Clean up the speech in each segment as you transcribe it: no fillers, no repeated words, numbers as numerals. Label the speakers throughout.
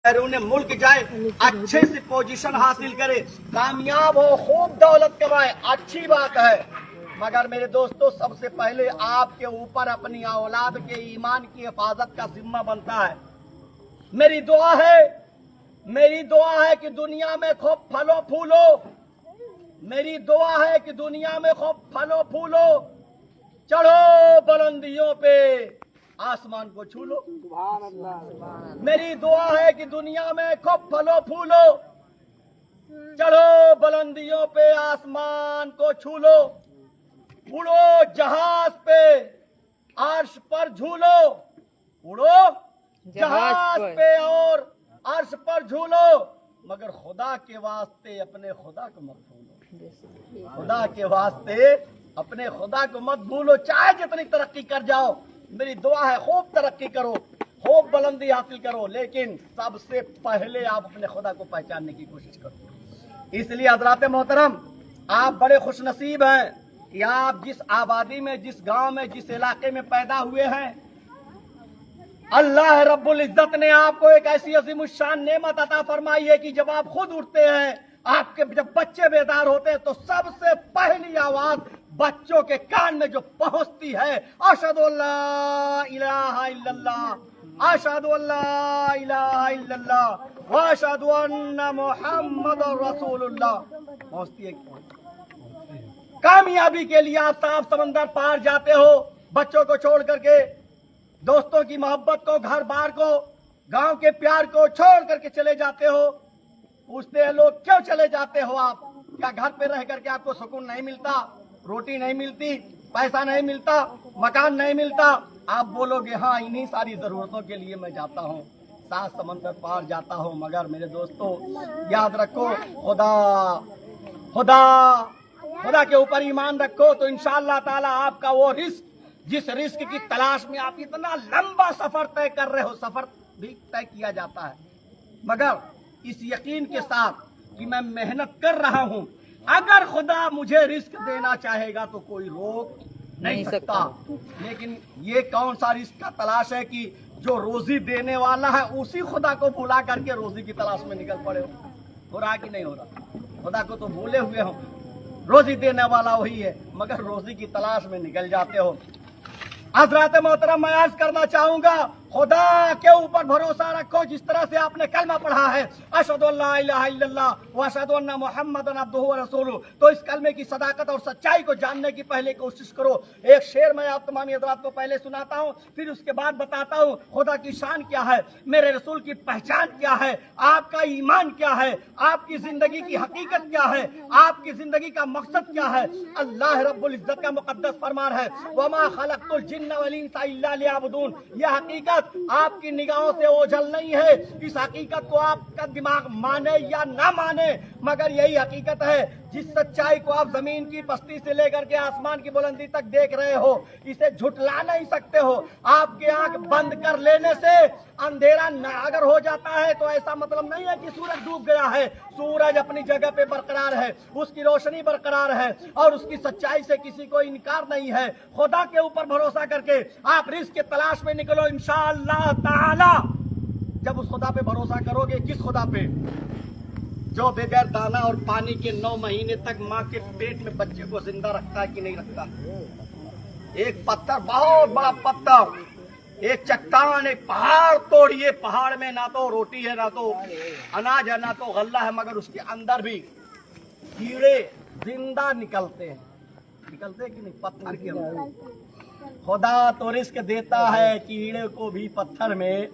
Speaker 1: बैरून मुल्क जाए, अच्छे से पोजीशन हासिल करे, कामयाब हो, खूब दौलत कमाए, अच्छी बात है। मगर मेरे दोस्तों, सबसे पहले आपके ऊपर अपनी औलाद के ईमान की हिफाजत का जिम्मा बनता है। मेरी दुआ है कि दुनिया में खूब फलो फूलो। मेरी दुआ है कि दुनिया में खूब फलो फूलो, चढ़ो बुलंदियों पे, आसमान को छू लो। मेरी दुआ है कि दुनिया में खूब फलो फूलो, चढ़ो बुलंदियों पे, आसमान को छू लो, उड़ो जहाज पे, अर्श पर झूलो, उड़ो जहाज पे और अर्श पर झूलो, मगर खुदा के वास्ते अपने खुदा को मत भूलो। खुदा के वास्ते अपने खुदा को मत भूलो। चाहे जितनी तरक्की कर जाओ, मेरी दुआ है खूब तरक्की करो, खूब बुलंदी हासिल करो, लेकिन सबसे पहले आप अपने खुदा को पहचानने की कोशिश करो। इसलिए हजरात मोहतरम, आप बड़े खुशनसीब हैं कि आप जिस आबादी में, जिस गांव में, जिस इलाके में पैदा हुए हैं, अल्लाह रब्बुल इज्जत ने आपको एक ऐसी अजीमुशान नेमत अता फरमाई है कि जब आप खुद उठते हैं, आपके जब बच्चे बेदार होते हैं, तो सबसे पहली आवाज बच्चों के कान में जो पहुंचती है, अशहदु अल्ला इलाहा इल्लल्लाह, अशहदु अल्ला इलाहा इल्लल्लाह व अशहदु अन्ना मुहम्मदुर रसूलुल्लाह पहुंचती है। कामयाबी के लिए आप साफ समंदर पार जाते हो, बच्चों को छोड़ करके, दोस्तों की मोहब्बत को, घर बार को, गांव के प्यार को छोड़ करके चले जाते हो। पूछते हैं लोग, क्यों चले जाते हो आप? क्या घर पे रह करके आपको सुकून नहीं मिलता, रोटी नहीं मिलती, पैसा नहीं मिलता, मकान नहीं मिलता? आप बोलोगे हाँ, इन्हीं सारी जरूरतों के लिए मैं जाता हूँ, 7 समंदर पार जाता हूँ। मगर मेरे दोस्तों, याद रखो, खुदा के ऊपर ईमान रखो, तो इंशाअल्लाह ताला आपका वो रिस्क, जिस रिस्क की तलाश में आप इतना लंबा सफर तय कर रहे हो, सफर भी तय किया जाता है, मगर इस यकीन के साथ कि मैं मेहनत कर रहा हूं, अगर खुदा मुझे रिस्क देना चाहेगा तो कोई रोक नहीं सकता। लेकिन ये कौन सा रिस्क का तलाश है कि जो रोजी देने वाला है उसी खुदा को भुला करके रोजी की तलाश में निकल पड़े हो रहा कि नहीं हो रहा? खुदा को तो भूले हुए हो, रोजी देने वाला वही है, मगर रोजी की तलाश में निकल जाते हो। हज़रात मोहतरम, मैं अर्ज करना चाहूंगा, खुदा के ऊपर भरोसा रखो। जिस तरह से आपने कलमा पढ़ा है, अशहदु अल्ला इलाहा इल्लल्लाह व अशहदु अन्ना मुहम्मदन अब्दुहु व रसूलुहु, तो इस कलमे की सदाकत और सच्चाई को जानने की पहले कोशिश करो। एक शेर मैं आप तमाम हज़रात को पहले सुनाता हूँ, फिर उसके बाद बताता हूँ खुदा की शान क्या है, मेरे रसूल की पहचान क्या है, आपका ईमान क्या है, आपकी जिंदगी की हकीकत क्या है, आपकी जिंदगी का मकसद क्या है। अल्लाह रब्बुल इज्जत का मुकद्दस फरमान है, वमा खलक़तुल जिन्ना वल इंसा इल्ला लियअबुदून। यह हकीकत आपकी निगाहों से ओझल नहीं है। इस हकीकत को आपका दिमाग माने या ना माने, मगर यही हकीकत है। जिस सच्चाई को आप जमीन की पस्ती से लेकर के आसमान की बुलंदी तक देख रहे हो, इसे झुठला नहीं सकते हो। आपकी आंख बंद कर लेने से अंधेरा अगर हो जाता है तो ऐसा मतलब नहीं है कि सूरज डूब गया है। सूरज अपनी जगह पे बरकरार है, उसकी रोशनी बरकरार है और उसकी सच्चाई से किसी को इनकार नहीं है। खुदा के ऊपर भरोसा करके आप रिस्क के तलाश में निकलो इंशाअल्लाह ताला। जब उस खुदा पे भरोसा करोगे, किस खुदा पे? जो बगैर दाना और पानी के 9 महीने तक माँ के पेट में बच्चे को जिंदा रखता है कि नहीं रखता? एक पत्थर, बहुत बड़ा पत्थर, एक चट्टान, एक पहाड़ तोड़िए, पहाड़ में ना तो रोटी है, ना तो अनाज है, ना तो गल्ला है, मगर उसके अंदर भी कीड़े जिंदा निकलते हैं। निकलते कि नहीं? पत्थर के अंदर। खुदा तो रिस्क देता है कीड़े को भी पत्थर में,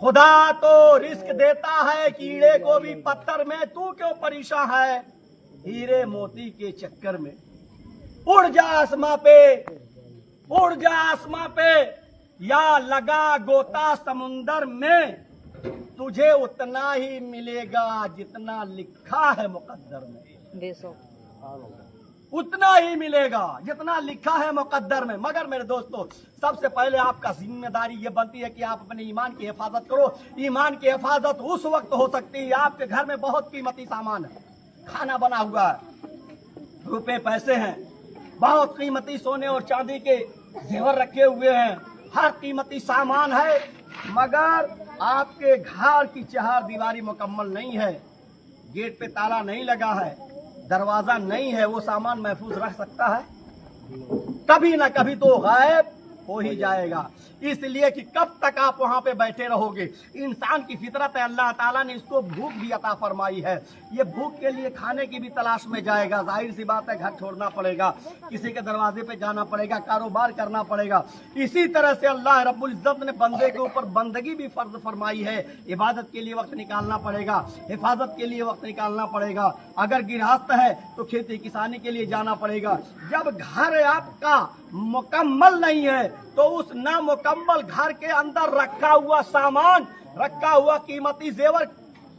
Speaker 1: खुदा तो रिस्क देता है कीड़े को भी पत्थर में। तू क्यों परेशान है हीरे मोती के चक्कर में? उड़ जा आसमां पे, उड़ जा आसमां पे, या लगा गोता समुंदर में, तुझे उतना ही मिलेगा जितना लिखा है मुकद्दर में। उतना ही मिलेगा जितना लिखा है मुकद्दर में। मगर मेरे दोस्तों, सबसे पहले आपका जिम्मेदारी ये बनती है कि आप अपने ईमान की हिफाजत करो। ईमान की हिफाजत उस वक्त हो सकती है आपके घर में बहुत कीमती सामान है, खाना बना हुआ है, रुपए पैसे हैं, बहुत कीमती सोने और चांदी के जेवर रखे हुए हैं, हर कीमती सामान है, मगर आपके घर की चार दीवारी मुकम्मल नहीं है, गेट पे ताला नहीं लगा है, दरवाजा नहीं है, वो सामान महफूज रख सकता है? कभी ना कभी तो गायब हो ही जाएगा। इसलिए कि कब तक आप वहां पे बैठे रहोगे। इंसान की फितरत है, अल्लाह ताला ने इसको भूख भी अता फरमाई है। ये भूख के लिए खाने की भी तलाश में जाएगा। जाहिर सी बात है, घर छोड़ना पड़ेगा, किसी के दरवाजे पे जाना पड़ेगा, कारोबार करना पड़ेगा। इसी तरह से अल्लाह रब्बुल इज्जत ने बंदे के ऊपर बंदगी भी फर्ज फरमाई है। इबादत के लिए वक्त निकालना पड़ेगा, हिफाजत के लिए वक्त निकालना पड़ेगा। अगर गिरहस्त है तो खेती किसानी के लिए जाना पड़ेगा। जब घर आपका मुकम्मल नहीं है तो उस नामुकम्मल घर के अंदर रखा हुआ सामान, रखा हुआ कीमती जेवर,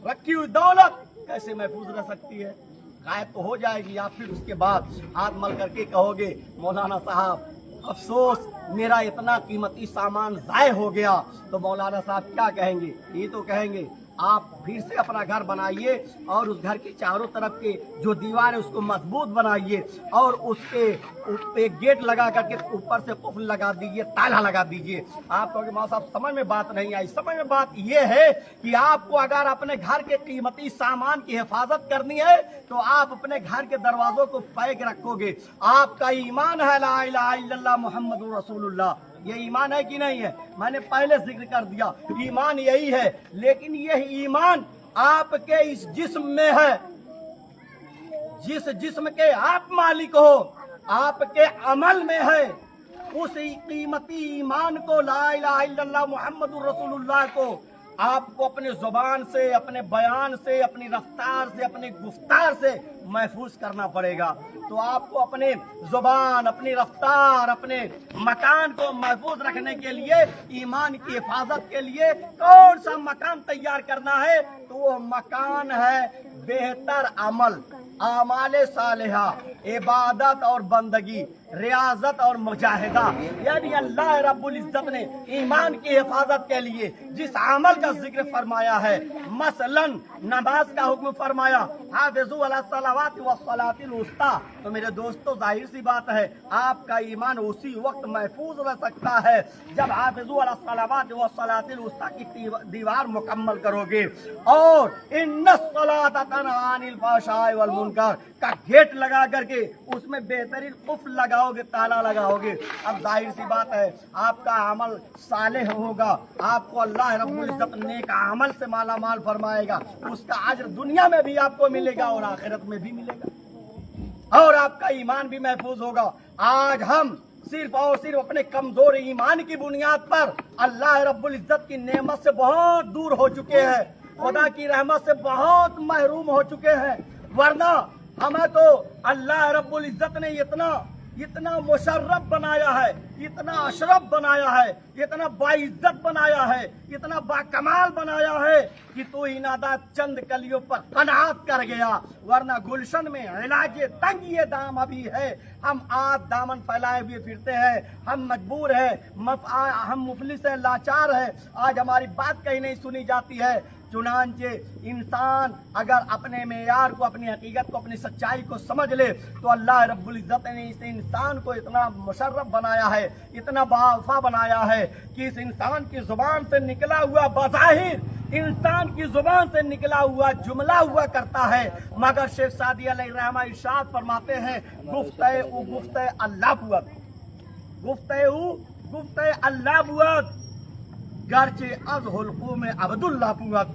Speaker 1: रखी हुई दौलत कैसे महफूज रह सकती है? गायब तो हो जाएगी। आप फिर उसके बाद हाथ मल करके कहोगे, मौलाना साहब अफसोस मेरा इतना कीमती सामान जाय हो गया। तो मौलाना साहब क्या कहेंगे? ये तो कहेंगे आप फिर से अपना घर बनाइए और उस घर के चारों तरफ के जो दीवार है उसको मजबूत बनाइए और उसके पे गेट लगा करके ऊपर से कुफल लगा दीजिए, ताला लगा दीजिए। आप कहोगे मौलाना साहब समझ में बात नहीं आई। समझ में बात यह है कि आपको अगर अपने घर के कीमती सामान की हिफाजत करनी है तो आप अपने घर के दरवाजों को पैक रखोगे। आपका ईमान है ला इलाहा इल्लल्लाह मुहम्मदुर रसूलुल्लाह, ये ईमान है कि नहीं है? मैंने पहले जिक्र कर दिया, ईमान यही है। लेकिन यह ईमान आपके इस जिस्म में है, जिस जिस्म के आप मालिक हो, आपके अमल में है। उस कीमती ईमान को, ला इलाहा इल्लल्लाह मुहम्मदुर रसूलुल्लाह को आपको अपने जुबान से, अपने बयान से, अपनी रफ्तार से, अपनी गुफ्तार से महफूज करना पड़ेगा। तो आपको अपने जुबान, अपनी रफ्तार, अपने मकान को महफूज रखने के लिए, ईमान की हिफाजत के लिए कौन सा मकान तैयार करना है? तो वो मकान है बेहतर अमल, आमाले सालिहा, इबादत और बंदगी, रियाजत और मुजाहिदा। यानी अल्लाह रब्बुल इज्जत ने ईमान की हिफाजत के लिए जिस अमल का जिक्र फरमाया है, मसलन नमाज का हुक्म फरमाया, हाफिजू अला सलावात व सलातिल उस्ता। तो मेरे दोस्तों जाहिर सी बात है, आपका ईमान उसी वक्त महफूज रह सकता है जब हाफिजू अला सलावात व सलातिल उस्ता की दीवार मुकम्मल करोगे और इन्नस सलात तनहा अनिल फहशाइ वल मुनकर का गेट लगा करके उसमें बेहतरीन कुफ्ल लगाओगे, ताला लगाओगे। अब जाहिर सी बात है, आपका अमल सालेह होगा, आपको अल्लाह रब्बुल इज्जत नेक अमल से माला माल फरमाएगा। उसका अज्र दुनिया में भी आपको मिलेगा और आखिरत में भी मिलेगा और आपका ईमान भी महफूज होगा। आज हम सिर्फ और सिर्फ अपने कमजोर ईमान की बुनियाद पर अल्लाह रब्बुल इज्जत की नेमत से बहुत दूर हो चुके हैं, खुदा की रहमत से बहुत महरूम हो चुके हैं। वरना हमें तो अल्लाह रब्बुल इज्जत ने इतना मुशर्रफ बनाया है, इतना अशरफ बनाया है, इतना बाइज्जत बनाया है, इतना बाकमाल बनाया है कि तू ही नादा चंद कलियों पर कनात कर गया। वरना गुलशन में इलाज तंग ये दाम अभी है। हम आज दामन फैलाए हुए फिरते हैं, हम मजबूर हैं, हम मुफलिस हैं, लाचार हैं। आज हमारी बात कहीं नहीं सुनी जाती है। चुनांचे इंसान अगर अपने मेयार को, अपनी हकीकत को, अपनी सच्चाई को समझ ले तो अल्लाह रब्बुल इज्जत ने इस इंसान को इतना मुशर्रफ बनाया है, इतना बावफा बनाया है कि इस इंसान की जुबान से निकला हुआ, बज़ाहिर इंसान की जुबान से निकला हुआ जुमला हुआ करता है, मगर शेख सादी अलैहिर्रहमा इरशाद फरमाते हैं, गुफ्ते अल्लाह बुअत, गुफ्ते अल्लाह बुअत, गर्चे अज़ हुल्कू में अब्दुल्लाह बुअत।